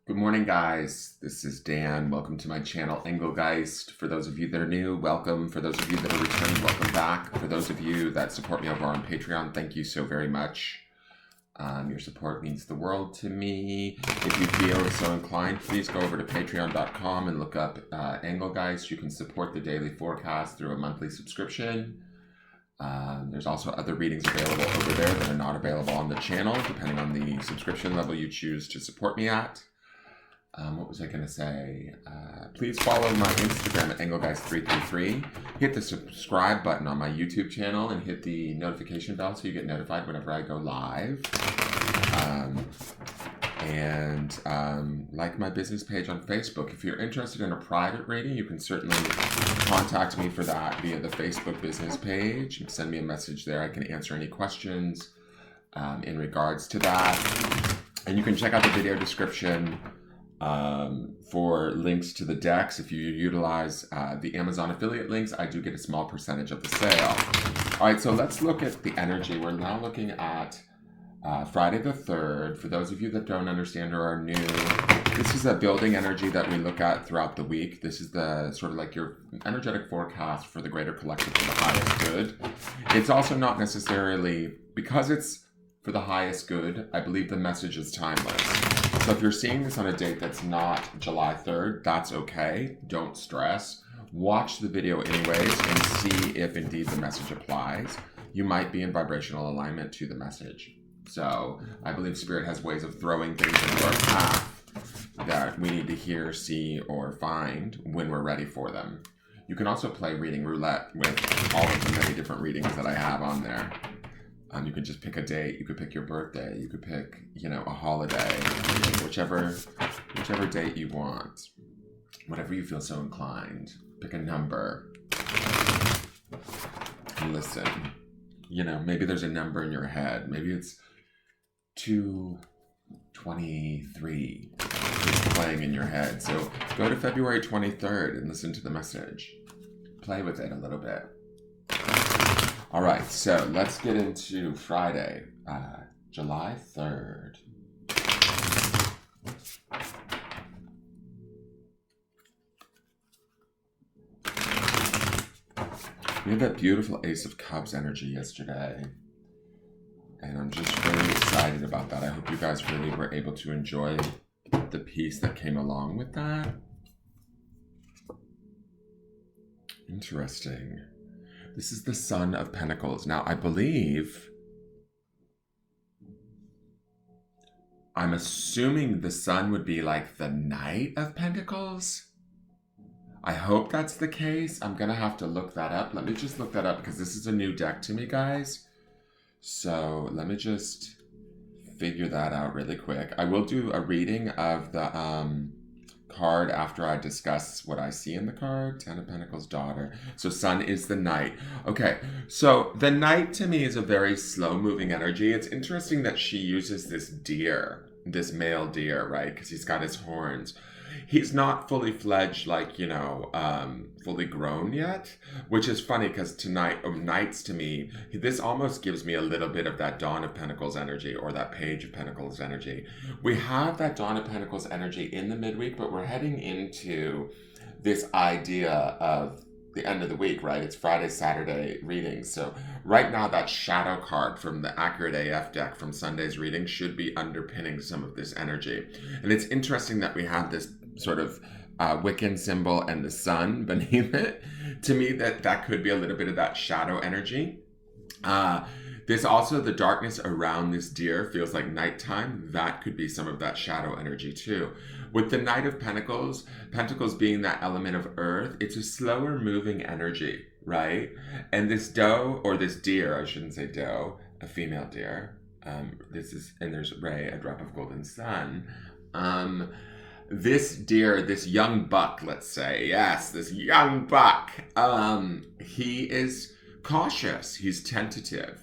Good morning, guys. This is Dan. Welcome to my channel, Engelgeist. For those of you that are new, welcome. For those of you that are returning, welcome back. For those of you that support me over on Patreon, thank you so very much. Your support means the world to me. If you feel so inclined, please go over to patreon.com and look up Engelgeist. You can support the daily forecast through a monthly subscription. There's also other readings available over there that are not available on the channel, depending on the subscription level you choose to support me at. What was I going to say? Please follow my Instagram at Engelgeist333. Hit the subscribe button on my YouTube channel and hit the notification bell so you get notified whenever I go live. Like my business page on Facebook. If you're interested in a private reading, you can certainly contact me for that via the Facebook business page. And send me a message there. I can answer any questions in regards to that. And you can check out the video description for links to the decks. If you utilize the Amazon affiliate links, I do get a small percentage of the sale. All right, so let's look at the energy. We're now looking at Friday the 3rd. For those of you that don't understand or are new, this is a building energy that we look at throughout the week. This is the sort of like your energetic forecast for the greater collective, for the highest good. It's also not necessarily, because it's for the highest good, I believe the message is timeless. So if you're seeing this on a date that's not July 3rd, that's okay. Don't stress. Watch the video anyways and see if indeed the message applies. You might be in vibrational alignment to the message. So I believe Spirit has ways of throwing things into our path that we need to hear, see, or find when we're ready for them. You can also play reading roulette with all of the many different readings that I have on there. You could just pick a date. You could pick your birthday. You could pick, a holiday, whichever date you want, whatever you feel so inclined. Pick a number. And listen. Maybe there's a number in your head. Maybe it's 223. It's playing in your head. So go to February 23rd and listen to the message. Play with it a little bit. All right, so let's get into Friday, July 3rd. We had that beautiful Ace of Cups energy yesterday, and I'm just really excited about that. I hope you guys really were able to enjoy the piece that came along with that. Interesting. This is the Son of Pentacles. Now, I'm assuming the Sun would be like the Knight of Pentacles. I hope that's the case. I'm going to have to look that up. Let me just look that up because this is a new deck to me, guys. So let me just figure that out really quick. I will do a reading of the card after I discuss what I see in the card. 10 of Pentacles, daughter. So Sun is the Knight. Okay, so the Knight to me is a very slow moving energy. It's interesting that she uses this deer, this male deer, right? Because he's got his horns. He's not fully fledged, fully grown yet, which is funny because Knights to me, this almost gives me a little bit of that Dawn of Pentacles energy or that Page of Pentacles energy. We have that Dawn of Pentacles energy in the midweek, but we're heading into this idea of the end of the week, right? It's Friday, Saturday readings. So right now that shadow card from the Accurate AF deck from Sunday's reading should be underpinning some of this energy. And it's interesting that we have this sort of Wiccan symbol and the sun beneath it. To me, that could be a little bit of that shadow energy. There's also the darkness around this deer feels like nighttime. That could be some of that shadow energy too. With the Knight of Pentacles, Pentacles being that element of earth, it's a slower moving energy, right? And this doe, or this deer, I shouldn't say doe, a female deer. And there's Ray, a drop of golden sun. This deer, this young buck, let's say, yes, this young buck, he is cautious. He's tentative.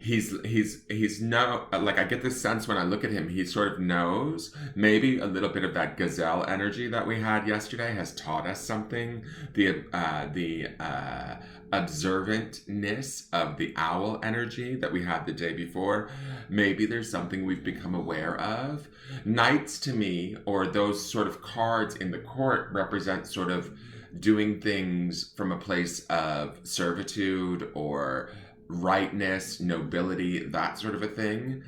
he's no, like, I get this sense when I look at him, he sort of knows. Maybe a little bit of that gazelle energy that we had yesterday has taught us something. The observantness of the owl energy that we had the day before. Maybe there's something we've become aware of. Knights to me, or those sort of cards in the court, represent sort of doing things from a place of servitude or rightness, nobility, that sort of a thing.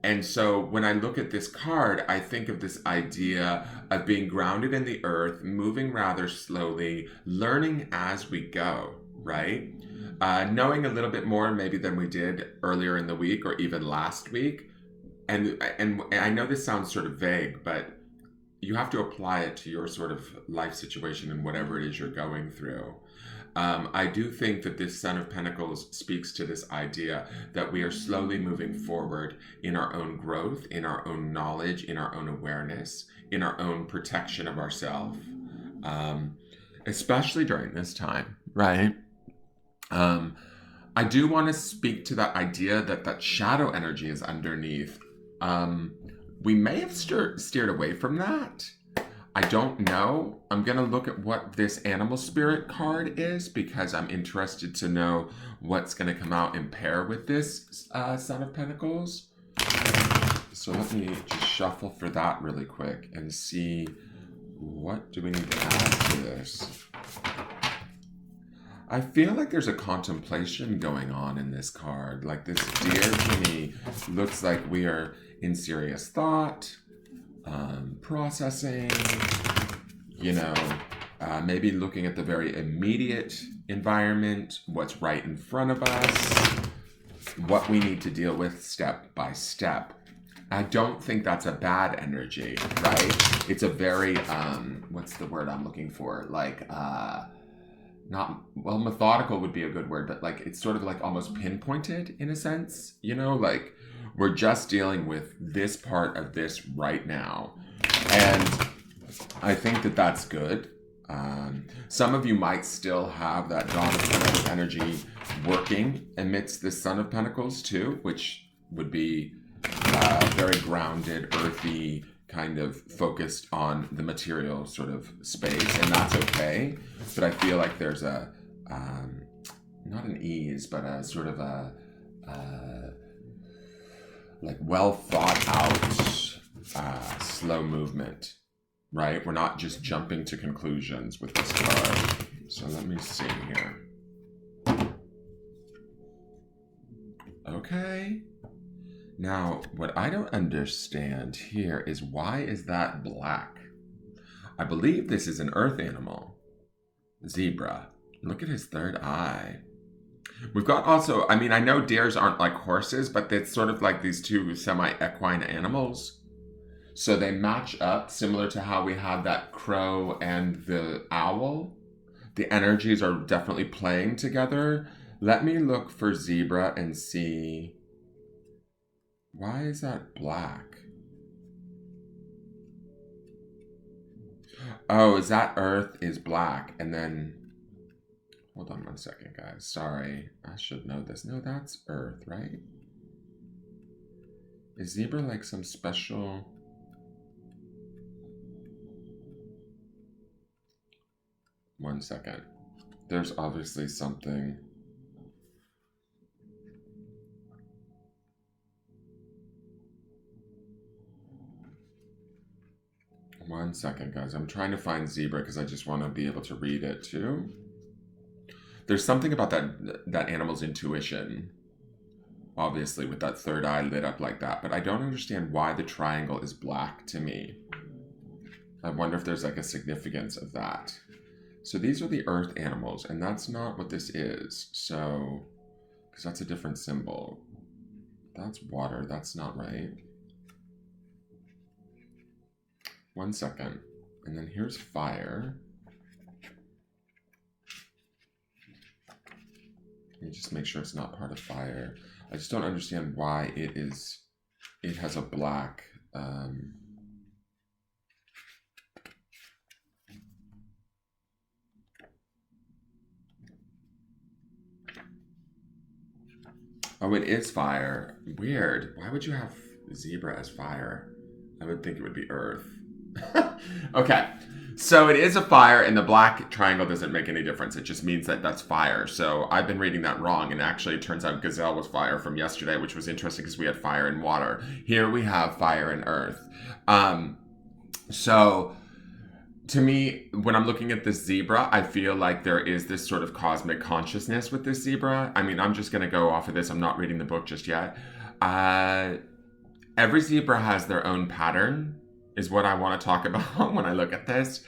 And so when I look at this card, I think of this idea of being grounded in the earth, moving rather slowly, learning as we go, right? Knowing a little bit more maybe than we did earlier in the week or even last week. And I know this sounds sort of vague, but you have to apply it to your sort of life situation and whatever it is you're going through. I do think that this Son of Pentacles speaks to this idea that we are slowly moving forward in our own growth, in our own knowledge, in our own awareness, in our own protection of ourselves, especially during this time, right? I do want to speak to that idea that that shadow energy is underneath. We may have steered away from that. I don't know. I'm going to look at what this animal spirit card is because I'm interested to know what's going to come out in pair with this Son of Pentacles. So let me just shuffle for that really quick and see what do we need to add to this. I feel like there's a contemplation going on in this card. Like this deer to me looks like we are in serious thought. Processing, maybe looking at the very immediate environment, what's right in front of us, what we need to deal with step by step. I don't think that's a bad energy, right? It's a very, what's the word I'm looking for? Like, methodical would be a good word, but like, it's sort of like almost pinpointed in a sense, like we're just dealing with this part of this right now. And I think that that's good. Some of you might still have that Dawn of Pentacles energy working amidst the Son of Pentacles too, which would be very grounded, earthy, kind of focused on the material sort of space, and that's okay. But I feel like there's a, not an ease, but a sort of a, like well thought out, slow movement, right? We're not just jumping to conclusions with this card. So let me see here. Okay. Now, what I don't understand here is why is that black? I believe this is an earth animal. Zebra. Look at his third eye. We've got also, I mean, I know deers aren't like horses, but it's sort of like these two semi-equine animals. So they match up similar to how we had that crow and the owl. The energies are definitely playing together. Let me look for zebra and see. Why is that black? Oh, is that earth is black and then... Hold on 1 second, guys. Sorry. I should know this. No, that's earth, right? Is zebra like some special... One second. There's obviously something... One second, guys. I'm trying to find zebra because I just want to be able to read it too. There's something about that animal's intuition, obviously, with that third eye lit up like that. But I don't understand why the triangle is black to me. I wonder if there's like a significance of that. So these are the earth animals, and that's not what this is. So, because that's a different symbol. That's water. That's not right. 1 second. And then here's fire. Let me just make sure it's not part of fire. I just don't understand why it has a black, Oh, it is fire. Weird. Why would you have zebra as fire? I would think it would be earth. Okay. So it is a fire, and the black triangle doesn't make any difference. It just means that that's fire. So I've been reading that wrong, and actually it turns out gazelle was fire from yesterday, which was interesting because we had fire and water. Here we have fire and earth. So to me, when I'm looking at this zebra, I feel like there is this sort of cosmic consciousness with this zebra. I mean, I'm just going to go off of this. I'm not reading the book just yet. Every zebra has their own pattern, is what I want to talk about when I look at this.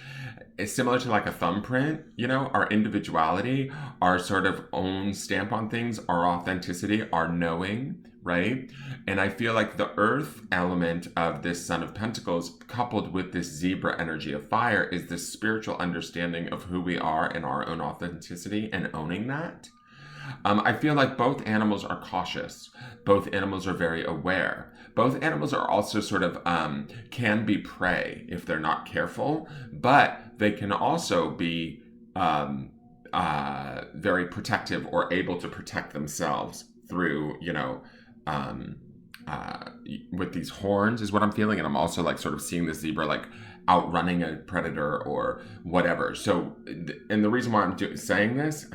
It's similar to like a thumbprint, you know, our individuality, our sort of own stamp on things, our authenticity, our knowing, right? And I feel like the earth element of this Son of Pentacles coupled with this zebra energy of fire is this spiritual understanding of who we are and our own authenticity and owning that. I feel like both animals are cautious. Both animals are very aware. Both animals are also sort of, can be prey if they're not careful, but they can also be very protective or able to protect themselves through, you know, with these horns is what I'm feeling. And I'm also like sort of seeing the zebra like outrunning a predator or whatever. So, and the reason why I'm saying this,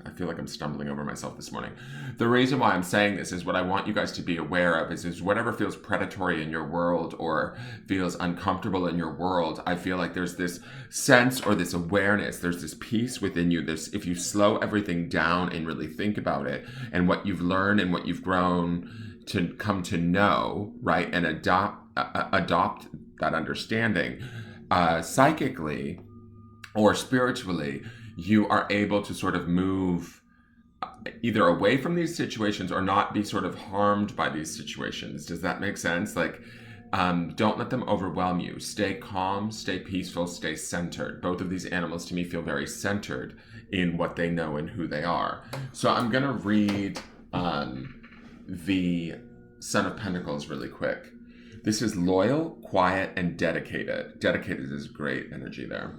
I feel like I'm stumbling over myself this morning. The reason why I'm saying this is what I want you guys to be aware of is whatever feels predatory in your world or feels uncomfortable in your world. I feel like there's this sense or this awareness, there's this peace within you. This, if you slow everything down and really think about it and what you've learned and what you've grown to come to know, right, and adopt that understanding, psychically or spiritually, you are able to sort of move either away from these situations or not be sort of harmed by these situations. Does that make sense? Like, don't let them overwhelm you. Stay calm, stay peaceful, stay centered. Both of these animals to me feel very centered in what they know and who they are. So I'm going to read the Son of Pentacles really quick. This is loyal, quiet, and dedicated. Dedicated is great energy there.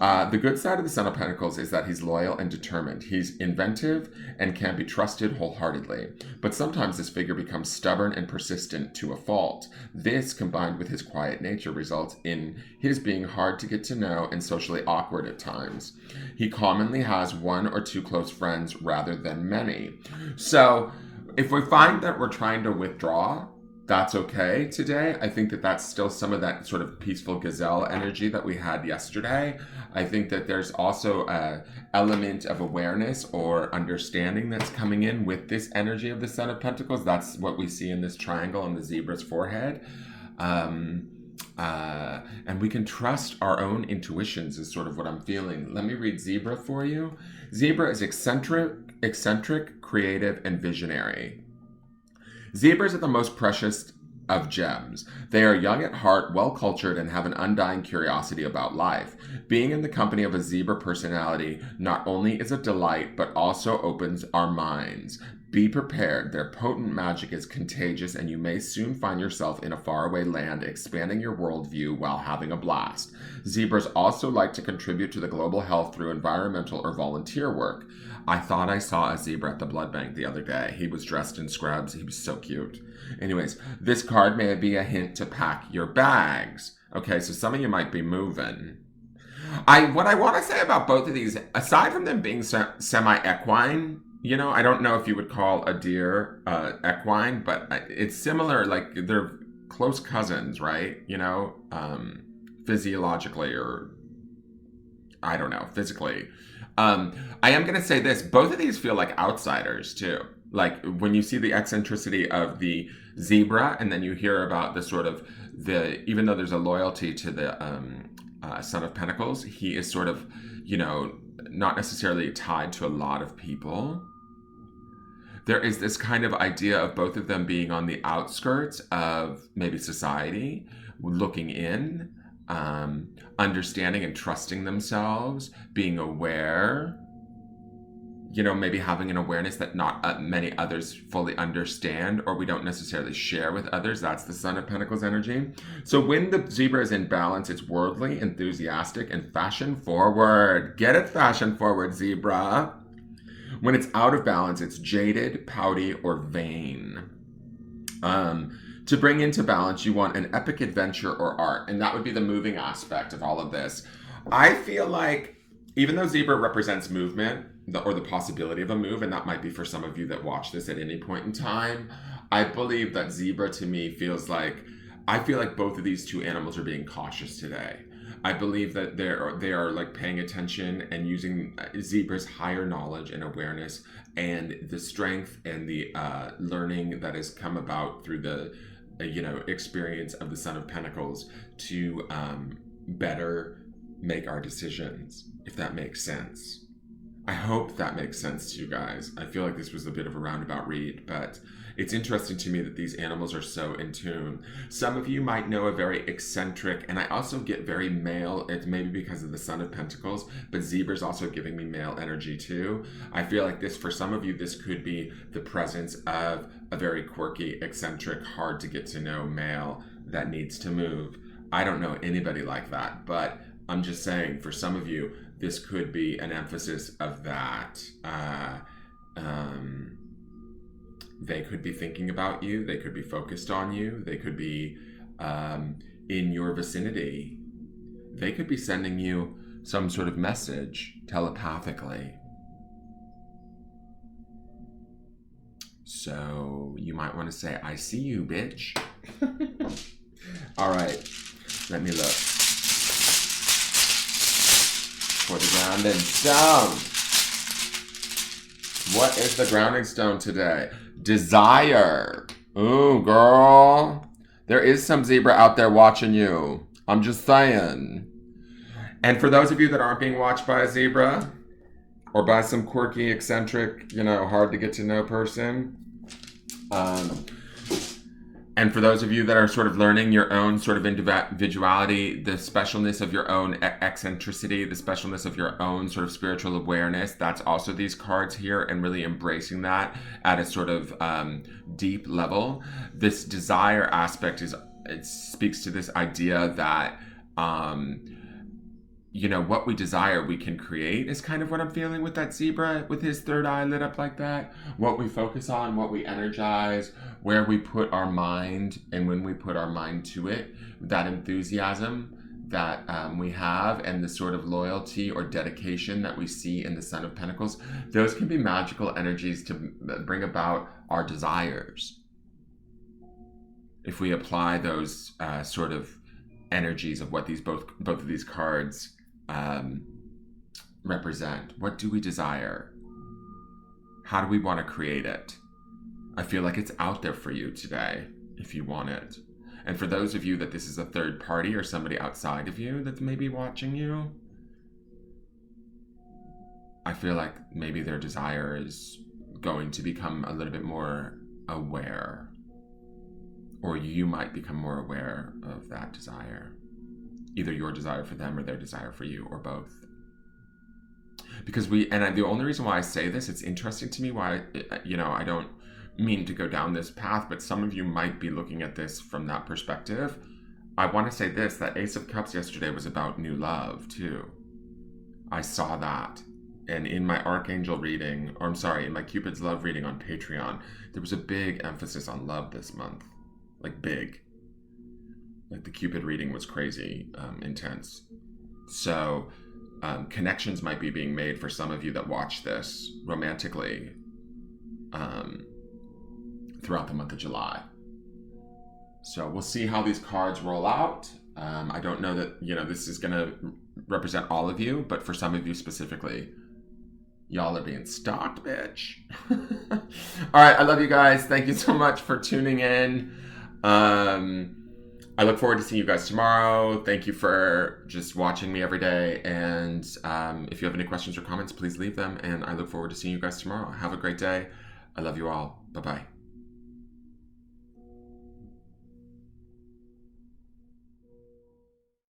The good side of the Son of Pentacles is that he's loyal and determined. He's inventive and can be trusted wholeheartedly. But sometimes this figure becomes stubborn and persistent to a fault. This, combined with his quiet nature, results in his being hard to get to know and socially awkward at times. He commonly has one or two close friends rather than many. So, if we find that we're trying to withdraw, that's okay today. I think that that's still some of that sort of peaceful gazelle energy that we had yesterday. I think that there's also a element of awareness or understanding that's coming in with this energy of the Son of Pentacles. That's what we see in this triangle on the zebra's forehead. And we can trust our own intuitions is sort of what I'm feeling. Let me read Zebra for you. Zebra is eccentric, creative, and visionary. Zebras are the most precious of gems. They are young at heart, well-cultured, and have an undying curiosity about life. Being in the company of a zebra personality not only is a delight, but also opens our minds. Be prepared. Their potent magic is contagious, and you may soon find yourself in a faraway land, expanding your worldview while having a blast. Zebras also like to contribute to the global health through environmental or volunteer work. I thought I saw a zebra at the blood bank the other day. He was dressed in scrubs. He was so cute. Anyways, this card may be a hint to pack your bags. Okay, so some of you might be moving. What I want to say about both of these, aside from them being semi-equine, you know, I don't know if you would call a deer equine, but it's similar, like they're close cousins, right? You know, physiologically or I don't know, physically. I am going to say this, both of these feel like outsiders too. Like when you see the eccentricity of the zebra and then you hear about the sort of even though there's a loyalty to the Son of Pentacles, he is sort of, you know, not necessarily tied to a lot of people. There is this kind of idea of both of them being on the outskirts of maybe society, looking in, understanding and trusting themselves, being aware, you know, maybe having an awareness that not many others fully understand or we don't necessarily share with others. That's the Son of Pentacles energy. So when the zebra is in balance, it's worldly, enthusiastic, and fashion forward. Get it, fashion forward, zebra. When it's out of balance, it's jaded, pouty, or vain. To bring into balance, you want an epic adventure or art, and that would be the moving aspect of all of this. I feel like, even though Zebra represents movement, or the possibility of a move, and that might be for some of you that watch this at any point in time, I believe that Zebra to me feels like, I feel like both of these two animals are being cautious today. I believe that they are like paying attention and using Zebra's higher knowledge and awareness and the strength and the learning that has come about through the experience of the Son of Pentacles to better make our decisions, if that makes sense. I hope that makes sense to you guys. I feel like this was a bit of a roundabout read, but it's interesting to me that these animals are so in tune. Some of you might know a very eccentric, and I also get very male, it's maybe because of the Son of Pentacles, but Zebra's also giving me male energy too. I feel like this, for some of you, this could be the presence of a very quirky, eccentric, hard to get to know male that needs to move. I don't know anybody like that, but I'm just saying, for some of you, this could be an emphasis of that. They could be thinking about you. They could be focused on you. They could be in your vicinity. They could be sending you some sort of message telepathically. So you might want to say, I see you, bitch. All right, let me look for the grounding stone. What is the grounding stone today? Desire. Ooh, girl. There is some Zebra out there watching you. I'm just saying. And for those of you that aren't being watched by a Zebra or by some quirky, eccentric, hard to get to know person, and for those of you that are sort of learning your own sort of individuality, the specialness of your own eccentricity, the specialness of your own sort of spiritual awareness, that's also these cards here, and really embracing that at a sort of deep level. This desire aspect it speaks to this idea that what we desire, we can create, is kind of what I'm feeling with that Zebra, with his third eye lit up like that. What we focus on, what we energize, where we put our mind, and when we put our mind to it, that enthusiasm that we have, and the sort of loyalty or dedication that we see in the Son of Pentacles, those can be magical energies to bring about our desires. If we apply those sort of energies of what both of these cards represent. What do we desire? How do we want to create it? I feel like it's out there for you today if you want it. And for those of you that this is a third party or somebody outside of you that's maybe watching you, I feel like maybe their desire is going to become a little bit more aware, or you might become more aware of that desire. Either your desire for them or their desire for you, or both. Because the only reason why I say this, it's interesting to me why, I don't mean to go down this path, but some of you might be looking at this from that perspective. I want to say this, that Ace of Cups yesterday was about new love too. I saw that. And in my Archangel reading, in my Cupid's Love reading on Patreon, there was a big emphasis on love this month. Like big. Like the Cupid reading was crazy, intense. So connections might be being made for some of you that watch this romantically throughout the month of July. So we'll see how these cards roll out. I don't know that, this is going to represent all of you, but for some of you specifically, y'all are being stalked, bitch. All right, I love you guys. Thank you so much for tuning in. I look forward to seeing you guys tomorrow. Thank you for just watching me every day. And if you have any questions or comments, please leave them. And I look forward to seeing you guys tomorrow. Have a great day. I love you all. Bye-bye.